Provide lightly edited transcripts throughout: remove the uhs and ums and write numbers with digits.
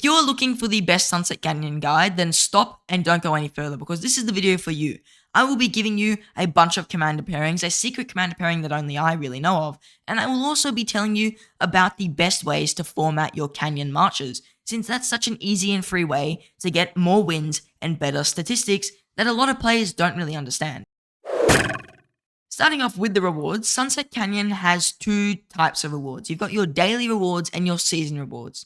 If you're looking for the best Sunset Canyon guide, then stop and don't go any further because this is the video for you. I will be giving you a bunch of commander pairings, a secret commander pairing that only I really know of, and I will also be telling you about the best ways to format your canyon marches, since that's such an easy and free way to get more wins and better statistics that a lot of players don't really understand. Starting off with the rewards, Sunset Canyon has two types of rewards. You've got your daily rewards and your season rewards.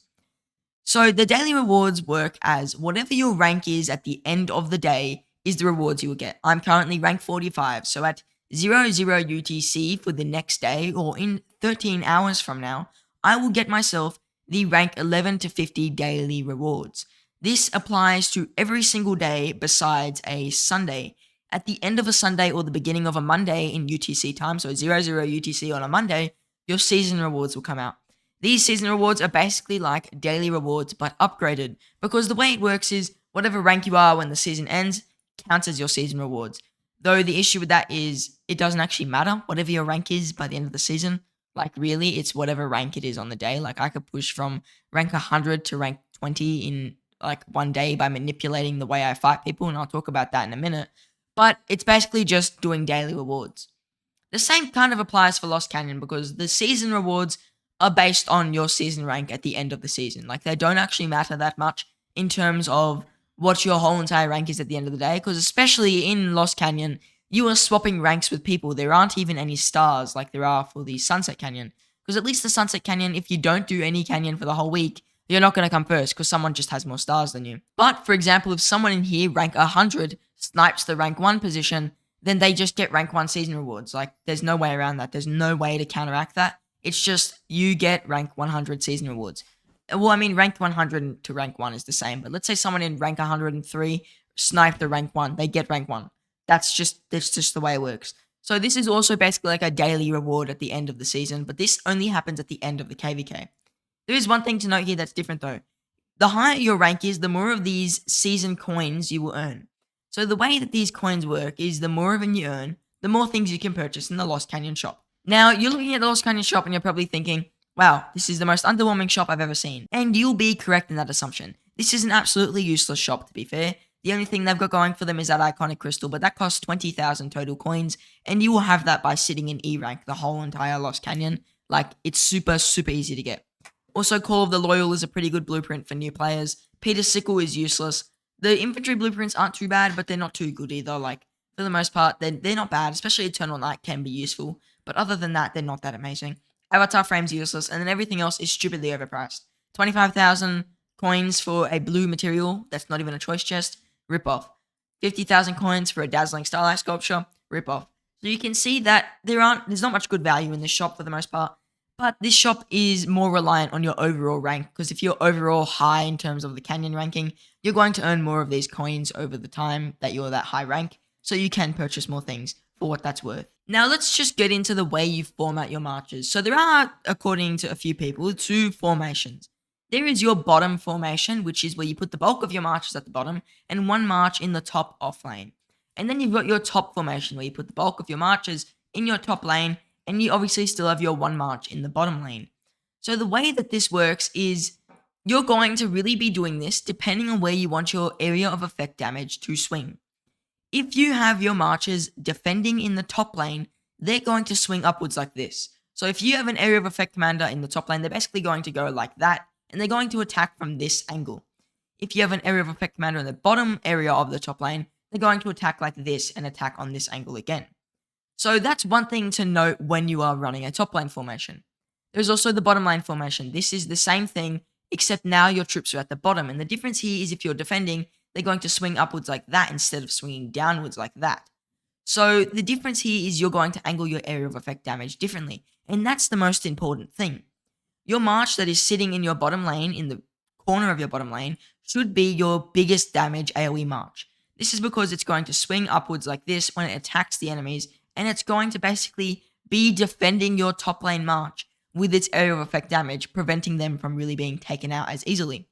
So the daily rewards work as whatever your rank is at the end of the day is the rewards you will get. I'm currently rank 45, so at 00 UTC for the next day, or in 13 hours from now, I will get myself the rank 11 to 50 daily rewards. This applies to every single day besides a Sunday. At the end of a Sunday or the beginning of a Monday in UTC time, so 00 UTC on a Monday, your season rewards will come out. These season rewards are basically like daily rewards, but upgraded, because the way it works is whatever rank you are when the season ends counts as your season rewards. Though the issue with that is it doesn't actually matter whatever your rank is by the end of the season. Like really, it's whatever rank it is on the day. Like I could push from rank 100 to rank 20 in like one day by manipulating the way I fight people, and I'll talk about that in a minute. But it's basically just doing daily rewards. The same kind of applies for Lost Canyon because the season rewards are based on your season rank at the end of the season. Like they don't actually matter that much in terms of what your whole entire rank is at the end of the day, because especially in Lost Canyon, you are swapping ranks with people. There aren't even any stars like there are for the Sunset Canyon, because at least the Sunset Canyon, if you don't do any canyon for the whole week, you're not going to come first because someone just has more stars than you. But for example, if someone in here rank 100 snipes the rank 1 position, then they just get rank 1 season rewards. Like there's no way around that. There's no way to counteract that. It's just you get rank 100 season rewards. Well, I mean, rank 100 to rank 1 is the same, but let's say someone in rank 103 sniped the rank 1, they get rank 1. That's just the way it works. So this is also basically like a daily reward at the end of the season, but this only happens at the end of the KVK. There is one thing to note here that's different though. The higher your rank is, the more of these season coins you will earn. So the way that these coins work is the more of them you earn, the more things you can purchase in the Lost Canyon shop. Now, you're looking at the Lost Canyon shop and you're probably thinking, wow, this is the most underwhelming shop I've ever seen. And you'll be correct in that assumption. This is an absolutely useless shop, to be fair. The only thing they've got going for them is that iconic crystal, but that costs 20,000 total coins, and you will have that by sitting in E rank the whole entire Lost Canyon. Like, it's super, super easy to get. Also, Call of the Loyal is a pretty good blueprint for new players. Peter's Sickle is useless. The infantry blueprints aren't too bad, but they're not too good either. Like, for the most part, they're not bad, especially Eternal Night can be useful. But other than that, they're not that amazing. Avatar Frame's useless, and then everything else is stupidly overpriced. 25,000 coins for a blue material, that's not even a choice chest, rip off. 50,000 coins for a dazzling starlight sculpture, rip off. So you can see that there's not much good value in this shop for the most part, but this shop is more reliant on your overall rank, because if you're overall high in terms of the canyon ranking, you're going to earn more of these coins over the time that you're that high rank, so you can purchase more things for what that's worth. Now let's just get into the way you format your marches. So there are, according to a few people, two formations. There is your bottom formation, which is where you put the bulk of your marches at the bottom, and one march in the top off lane. And then you've got your top formation, where you put the bulk of your marches in your top lane, and you obviously still have your one march in the bottom lane. So the way that this works is you're going to really be doing this depending on where you want your area of effect damage to swing. If you have your marches defending in the top lane, they're going to swing upwards like this. So if you have an area of effect commander in the top lane, they're basically going to go like that, and they're going to attack from this angle. If you have an area of effect commander in the bottom area of the top lane, they're going to attack like this and attack on this angle again. So that's one thing to note when you are running a top lane formation. There's also the bottom lane formation. This is the same thing, except now your troops are at the bottom, and the difference here is if you're defending, they're going to swing upwards like that instead of swinging downwards like that. So the difference here is you're going to angle your area of effect damage differently, and that's the most important thing. Your march that is sitting in your bottom lane, in the corner of your bottom lane, should be your biggest damage AoE march. This is because it's going to swing upwards like this when it attacks the enemies, and it's going to basically be defending your top lane march with its area of effect damage, preventing them from really being taken out as easily.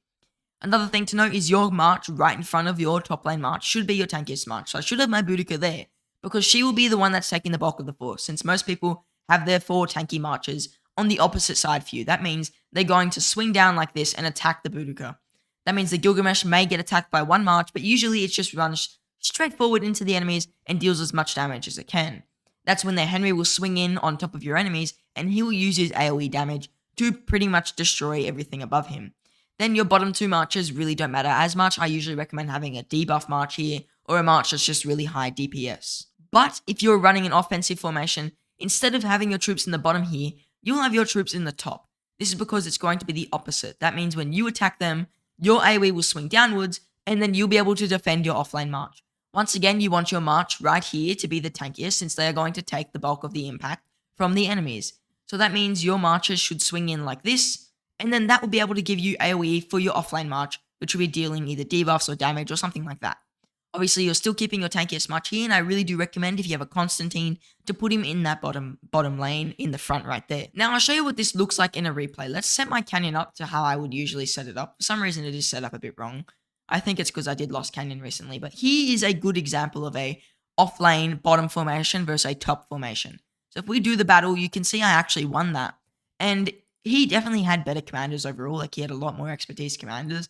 Another thing to note is your march right in front of your top lane march should be your tankiest march. So I should have my Boudica there, because she will be the one that's taking the bulk of the force, since most people have their 4 tanky marches on the opposite side for you. That means they're going to swing down like this and attack the Boudica. That means the Gilgamesh may get attacked by one march, but usually it just runs straight forward into the enemies and deals as much damage as it can. That's when the Henry will swing in on top of your enemies, and he will use his AoE damage to pretty much destroy everything above him. Then your bottom two marches really don't matter as much. I usually recommend having a debuff march here, or a march that's just really high DPS. But if you're running an offensive formation, instead of having your troops in the bottom here, you'll have your troops in the top. This is because it's going to be the opposite. That means when you attack them, your AoE will swing downwards, and then you'll be able to defend your offlane march. Once again, you want your march right here to be the tankiest, since they are going to take the bulk of the impact from the enemies. So that means your marches should swing in like this, and then that will be able to give you AoE for your offlane march, which will be dealing either debuffs or damage or something like that. Obviously, you're still keeping your tankiest march here, and I really do recommend if you have a Constantine to put him in that bottom lane in the front right there. Now, I'll show you what this looks like in a replay. Let's set my canyon up to how I would usually set it up. For some reason, it is set up a bit wrong. I think it's because I did Lost Canyon recently, but he is a good example of a off-lane bottom formation versus a top formation. So if we do the battle, you can see I actually won that. And he definitely had better commanders overall, like he had a lot more expertise commanders.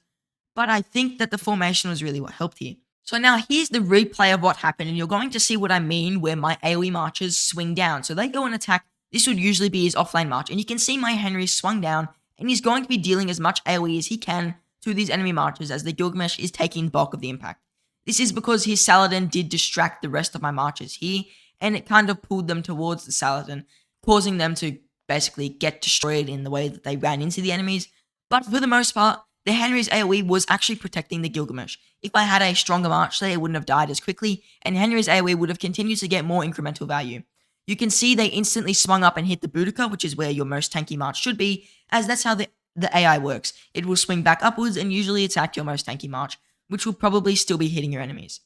But I think that the formation was really what helped here. So now here's the replay of what happened, and you're going to see what I mean where my AoE marches swing down. So they go and attack. This would usually be his offlane march, and you can see my Henry swung down, and he's going to be dealing as much AoE as he can to these enemy marches as the Gilgamesh is taking the bulk of the impact. This is because his Saladin did distract the rest of my marches here, and it kind of pulled them towards the Saladin, causing them to basically get destroyed in the way that they ran into the enemies. But for the most part, the Henry's AoE was actually protecting the Gilgamesh. If I had a stronger march there, it wouldn't have died as quickly, and Henry's AoE would have continued to get more incremental value. You can see they instantly swung up and hit the Boudica, which is where your most tanky march should be, as that's how the AI works. It will swing back upwards and usually attack your most tanky march, which will probably still be hitting your enemies.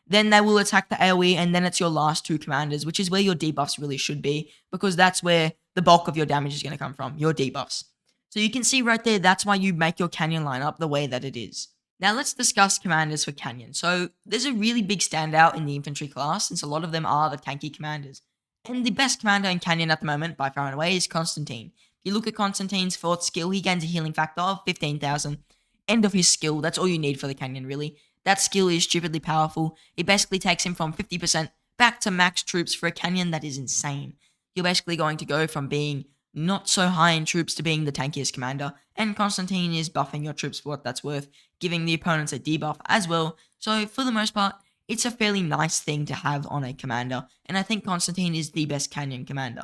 Then they will attack the AoE, and then it's your last two commanders, which is where your debuffs really should be, because that's where the bulk of your damage is going to come from, your debuffs. So you can see right there, that's why you make your Canyon lineup the way that it is. Now let's discuss commanders for Canyon. So there's a really big standout in the infantry class, since a lot of them are the tanky commanders. And the best commander in Canyon at the moment, by far and away, is Constantine. If you look at Constantine's 4th skill, he gains a healing factor of 15,000. End of his skill, that's all you need for the Canyon really. That skill is stupidly powerful. It basically takes him from 50% back to max troops for a Canyon. That is insane. You're basically going to go from being not so high in troops to being the tankiest commander, and Constantine is buffing your troops for what that's worth, giving the opponents a debuff as well. So for the most part, it's a fairly nice thing to have on a commander, and I think Constantine is the best Canyon commander.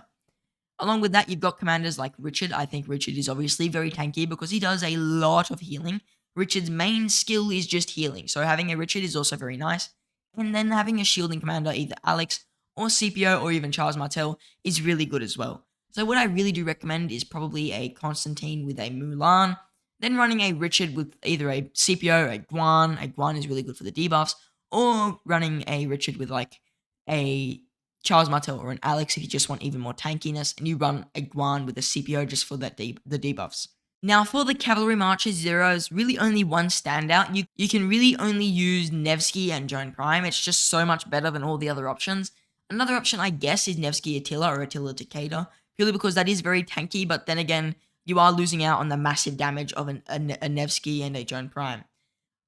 Along with that, you've got commanders like Richard. I think Richard is obviously very tanky because he does a lot of healing. Richard's main skill is just healing, so having a Richard is also very nice. And then having a shielding commander, either Alex or CPO or even Charles Martel, is really good as well. So what I really do recommend is probably a Constantine with a Mulan, then running a Richard with either a CPO, a Guan. A Guan is really good for the debuffs, or running a Richard with like a Charles Martel or an Alex if you just want even more tankiness, and you run a Guan with a CPO just for that the debuffs. Now for the cavalry marches, there is really only one standout. You can really only use Nevsky and Joan Prime. It's just so much better than all the other options. Another option, I guess, is Nevsky Attila or Attila Takeda, purely because that is very tanky, but then again, you are losing out on the massive damage of a Nevsky and a Joan Prime.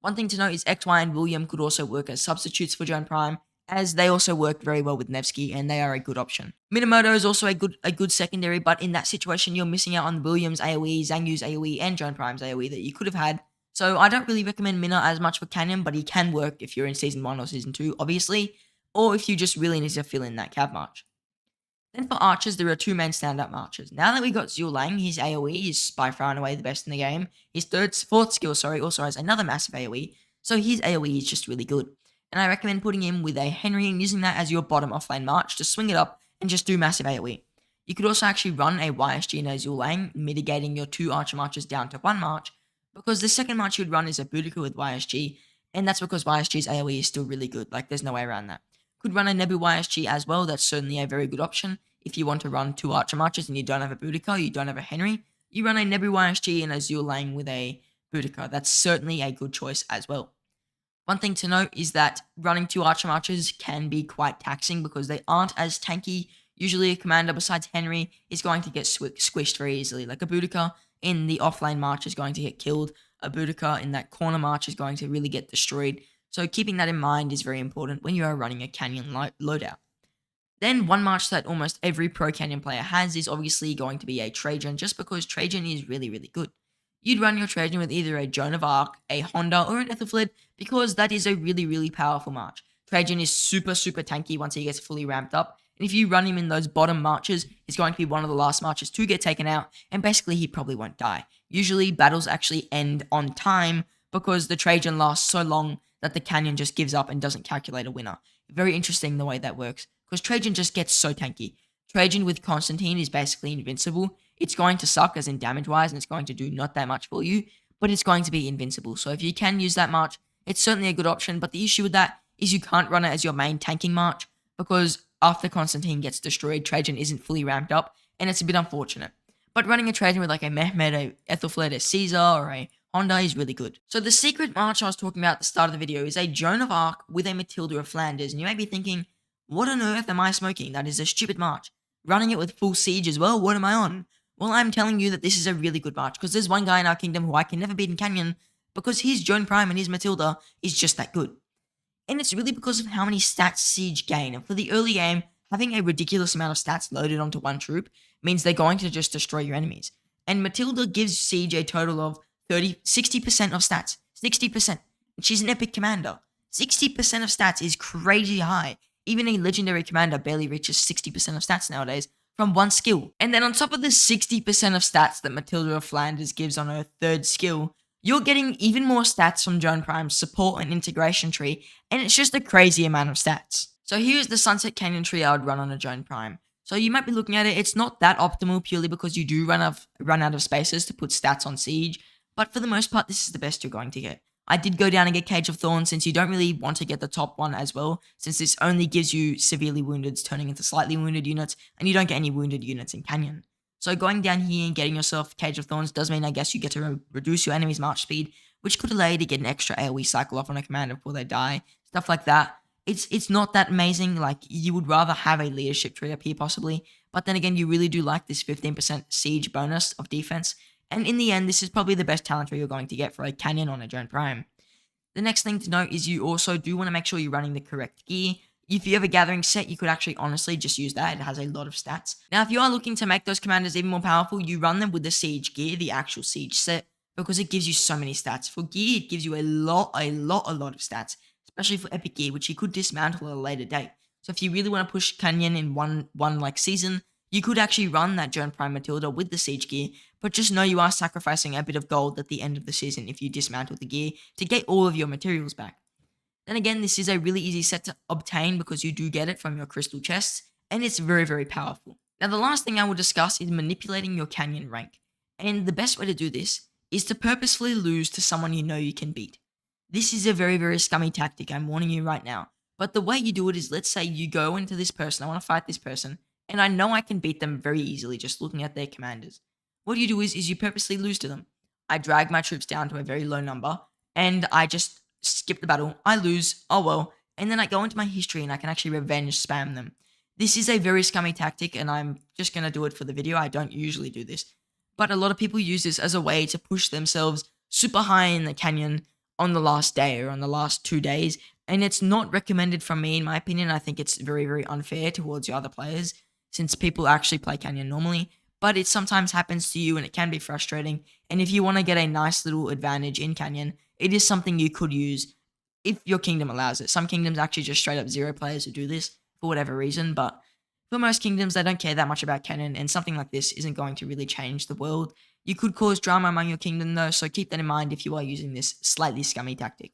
One thing to note is XY and William could also work as substitutes for Joan Prime, as they also work very well with Nevsky, and they are a good option. Minamoto is also a good secondary, but in that situation, you're missing out on William's AoE, Zhang Yu's AoE, and Joan Prime's AoE that you could have had. So I don't really recommend Mina as much for Canyon, but he can work if you're in Season 1 or Season 2, obviously, or if you just really need to fill in that cav march. Then for archers, there are two main standout marchers. Now that we got ZHUGE, his AoE is by far and away the best in the game. His 4th skill, also has another massive AoE, so his AoE is just really good. And I recommend putting him with a Henry and using that as your bottom offlane march to swing it up and just do massive AoE. You could also actually run a YSG and a ZHUGE, mitigating your 2 archer marches down to 1 march, because the second march you would run is a Boudica with YSG, and that's because YSG's AoE is still really good, like there's no way around that. Could run a Nebu YSG as well, that's certainly a very good option. If you want to run 2 archer marches and you don't have a Boudica, you don't have a Henry, you run a Nebu YSG and a ZHUGE with a Boudica. That's certainly a good choice as well. One thing to note is that running 2 archer marches can be quite taxing because they aren't as tanky. Usually a commander besides Henry is going to get squished very easily. Like a Boudica in the offlane march is going to get killed. a Boudica in that corner march is going to really get destroyed. So keeping that in mind is very important when you are running a Canyon loadout. Then one march that almost every Pro Canyon player has is obviously going to be a Trajan, just because Trajan is really, really good. You'd run your Trajan with either a Joan of Arc, a Honda, or an Ethelflaed, because that is a really, really powerful march. Trajan is super, super tanky once he gets fully ramped up, and if you run him in those bottom marches, he's going to be one of the last marches to get taken out, and basically he probably won't die. Usually battles actually end on time because the Trajan lasts so long that the Canyon just gives up and doesn't calculate a winner. Very interesting the way that works, because Trajan just gets so tanky. Trajan with Constantine is basically invincible. It's going to suck as in damage-wise, and it's going to do not that much for you, but it's going to be invincible. So if you can use that march, it's certainly a good option, but the issue with that is you can't run it as your main tanking march, because after Constantine gets destroyed, Trajan isn't fully ramped up, and it's a bit unfortunate. But running a Trajan with like a Mehmed, a Ethelflaed, a Caesar, or a Honda is really good. So the secret march I was talking about at the start of the video is a Joan of Arc with a Matilda of Flanders, and you may be thinking, what on earth am I smoking? That is a stupid march. Running it with full siege as well, what am I on? Well, I'm telling you that this is a really good march, because there's one guy in our kingdom who I can never beat in Canyon, because his Joan Prime and his Matilda is just that good. And it's really because of how many stats siege gain, and for the early game, having a ridiculous amount of stats loaded onto one troop means they're going to just destroy your enemies. And Matilda gives siege a total of 60% of stats. 60%. And she's an epic commander. 60% of stats is crazy high. Even a legendary commander barely reaches 60% of stats nowadays from one skill. And then on top of the 60% of stats that Matilda of Flanders gives on her third skill, you're getting even more stats from Joan Prime's support and integration tree, and it's just a crazy amount of stats. So here's the Sunset Canyon tree I would run on a Joan Prime. So you might be looking at it, it's not that optimal purely because you do run out of spaces to put stats on siege, but for the most part, this is the best you're going to get. I did go down and get Cage of Thorns since you don't really want to get the top one as well, since this only gives you severely woundeds turning into slightly wounded units, and you don't get any wounded units in Canyon. So going down here and getting yourself Cage of Thorns does mean I guess you get to reduce your enemy's march speed, which could allow you to get an extra AoE cycle off on a commander before they die, stuff like that. It's not that amazing, like you would rather have a leadership tree up here possibly, but then again you really do like this 15% siege bonus of defense, and in the end this is probably the best talent tree you're going to get for a Canyon on a Joan Prime. The next thing to note is you also do want to make sure you're running the correct gear. If you have a gathering set, you could actually honestly just use that. It has a lot of stats. Now, if you are looking to make those commanders even more powerful, you run them with the siege gear, the actual siege set, because it gives you so many stats. For gear, it gives you a lot of stats, especially for epic gear, which you could dismantle at a later date. So if you really want to push Canyon in one like season, you could actually run that Joan Prime Matilda with the siege gear, but just know you are sacrificing a bit of gold at the end of the season if you dismantle the gear to get all of your materials back. Then again, this is a really easy set to obtain because you do get it from your crystal chests, and it's very, very powerful. Now, the last thing I will discuss is manipulating your Canyon rank, and the best way to do this is to purposefully lose to someone you know you can beat. This is a very, very scummy tactic, I'm warning you right now, but the way you do it is, let's say you go into this person, I want to fight this person, and I know I can beat them very easily just looking at their commanders. What you do is you purposely lose to them. I drag my troops down to a very low number, and I just skip the battle, I lose, oh well, and then I go into my history and I can actually revenge spam them. This is a very scummy tactic, and I'm just going to do it for the video. I don't usually do this, but a lot of people use this as a way to push themselves super high in the Canyon on the last day or on the last 2 days, and it's not recommended from me in my opinion. I think it's very, very unfair towards your other players since people actually play Canyon normally, but it sometimes happens to you and it can be frustrating, and if you want to get a nice little advantage in Canyon, it is something you could use if your kingdom allows it. Some kingdoms actually just straight up zero players who do this for whatever reason, but for most kingdoms, they don't care that much about Canyon, and something like this isn't going to really change the world. You could cause drama among your kingdom though, so keep that in mind if you are using this slightly scummy tactic.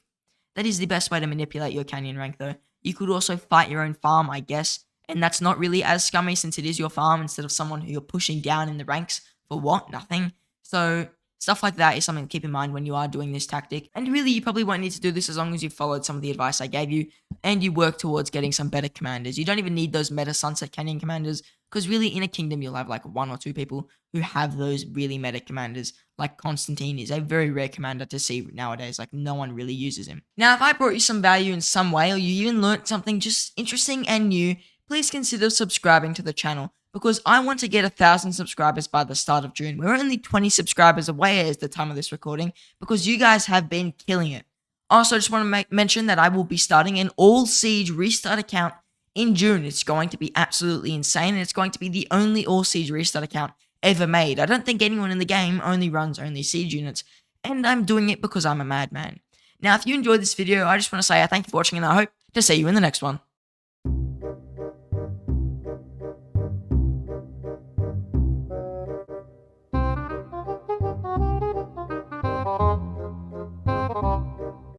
That is the best way to manipulate your Canyon rank though. You could also fight your own farm, I guess, and that's not really as scummy since it is your farm instead of someone who you're pushing down in the ranks for what? Nothing. So stuff like that is something to keep in mind when you are doing this tactic. And really, you probably won't need to do this as long as you followed some of the advice I gave you and you work towards getting some better commanders. You don't even need those meta Sunset Canyon commanders, because really in a kingdom, you'll have like 1 or 2 people who have those really meta commanders. Like Constantine is a very rare commander to see nowadays. Like no one really uses him. Now, if I brought you some value in some way, or you even learned something just interesting and new, please consider subscribing to the channel because I want to get 1,000 subscribers by the start of June. We're only 20 subscribers away at the time of this recording because you guys have been killing it. Also, I just want to mention that I will be starting an all Siege restart account in June. It's going to be absolutely insane, and it's going to be the only all Siege restart account ever made. I don't think anyone in the game runs only Siege units, and I'm doing it because I'm a madman. Now, if you enjoyed this video, I just want to say I thank you for watching, and I hope to see you in the next one.